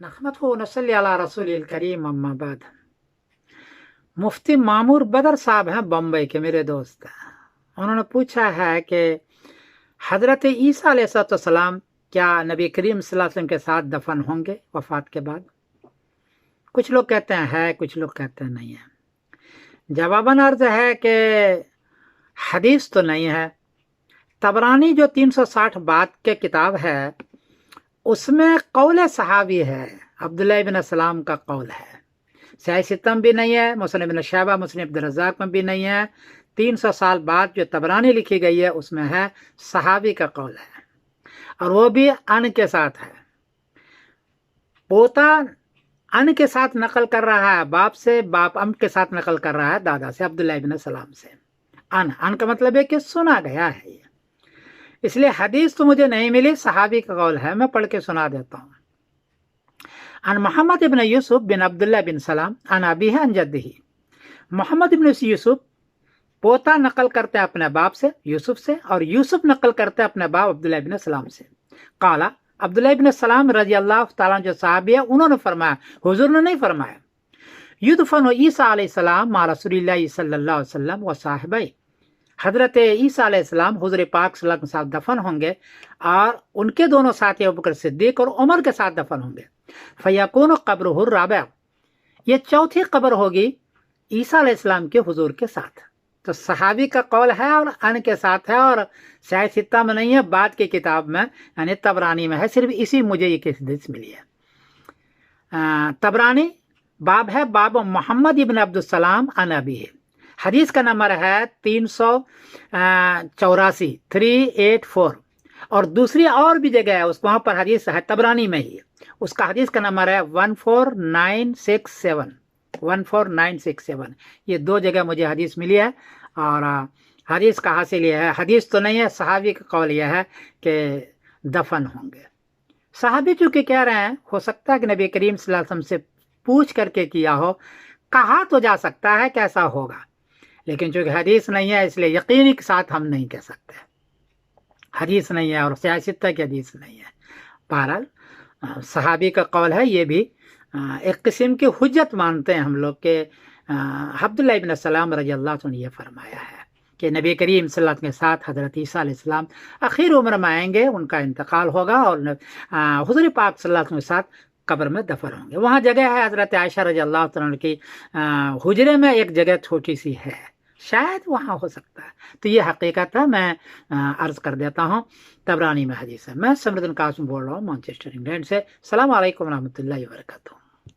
नहमदुहु व नसल्ली अला रसूलिल करीम अम्मा बाद। मुफ्ती मामूर बदर साहब हैं बम्बई के, मेरे दोस्त हैं। उन्होंने पूछा है कि हज़रत ईसा अलैहिस्सलाम क्या नबी करीम सल्लल्लाहु अलैहि वसल्लम के साथ दफन होंगे वफ़ात के बाद? कुछ लोग कहते हैं है, कुछ लोग कहते हैं नहीं है। जवाबन अर्ज है कि हदीस तो नहीं है। तबरानी जो 360 बात के किताब है उसमें कौल सहाबी है, अब्दुल्लाह इब्न सलाम का कौल है। सही सितम भी नहीं है, मुस्लिम इब्न शैबा, मुस्लिम अब्दुल रज़्ज़ाक़ में भी नहीं है। 300 साल बाद जो तबरानी लिखी गई है उसमें है सहाबी का कौल है, और वो भी अन के साथ है। पोता अन के साथ नकल कर रहा है बाप से, बाप अम के साथ नकल कर रहा है दादा से, अब्दुल्लाह इब्न सलाम से। अन का मतलब है कि सुना गया है ये। इसलिए हदीस तो मुझे नहीं मिली, सहाबी का कौल है, मैं पढ़ के सुना देता हूँ। अन मोहम्मद इब्न यूसुफ बिन अब्दुल्लाह बिन सलाम अन अबीही अन जद्दिही। मोहम्मद इब्न यूसुफ पोता नकल करते हैं अपने बाप से यूसुफ से, और यूसुफ नकल करते हैं अपने बाप अब्दुल्लाह इब्न सलाम से। काला अब्दुल्लाह इब्न सलाम रजी अल्लाह ताला जो साहबी है उन्होंने फरमाया, हुजूर ने नहीं फरमाया। युदफनु ईसा अलैहिस्सलाम मा रसूलिल्लाह सल्लल्लाहु अलैहि वसल्लम व साहिबाई। हजरत ईसा अलैहिस्सलाम हुजूर पाक सल्लल्लाहु अलैहि वसल्लम के साथ दफन होंगे और उनके दोनों साथी अबू बकर सिद्दीक और उमर के साथ दफन होंगे। फयकून कब्रुहुर राबिअ, ये चौथी कब्र होगी ईसा अलैहिस्सलाम के हुजूर के साथ। तो सहाबी का कौल है और अन के साथ है, और शायद सित्ता में नहीं है, बाद की किताब में यानी तबरानी में है। सिर्फ इसी मुझे ये हदीस मिली है। तबरानी बाब है बाब मोहम्मद इब्न अब्दुस्सलाम अन अबीही। हदीस का नंबर है 384 384, और दूसरी और भी जगह है वहाँ पर हदीस है तबरानी में ही, उसका हदीस का नंबर है 14967 14967। ये दो जगह मुझे हदीस मिली है। और हदीस का हासिल यह है, हदीस तो नहीं है, सहाबी का कौल यह है कि दफन होंगे। सहाबी चूंकि कह रहे हैं, हो सकता है कि नबी करीम सल्लल्लाहु अलैहि वसल्लम से पूछ करके किया हो, कहा तो जा सकता है कैसा होगा, लेकिन चूंकि हदीस नहीं है इसलिए यकीनी के साथ हम नहीं कह सकते। हदीस नहीं है और सियासत की हदीस नहीं है। बहरहाल सहाबी का कौल है, ये भी एक किस्म की हुज्जत मानते हैं हम लोग के। अब्दुल्ला इब्न सलाम रजी अल्लाह ने यह फरमाया है कि नबी करीम सल्लल्लाहु अलैहि वसल्लम के साथ हज़रत ईसा अलैहिस्सलाम आखिर उम्र में आएंगे, उनका इंतकाल होगा और हुज़ूर पाक सल्लल्लाहु अलैहि वसल्लम के साथ कब्र में दफन होंगे। वहाँ जगह है हज़रत आयशा रजी अल्लाह तआला की हुजरे में एक जगह छोटी सी है, शायद वहाँ हो सकता है। तो ये हकीकत है, मैं अर्ज़ कर देता हूँ, तबरानी में हदीस है। मैं समरुद्दीन कासिम बोल रहा हूँ मैनचेस्टर इंग्लैंड से। अस्सलामु अलैकुम व रहमतुल्लाहि व बरकातहू।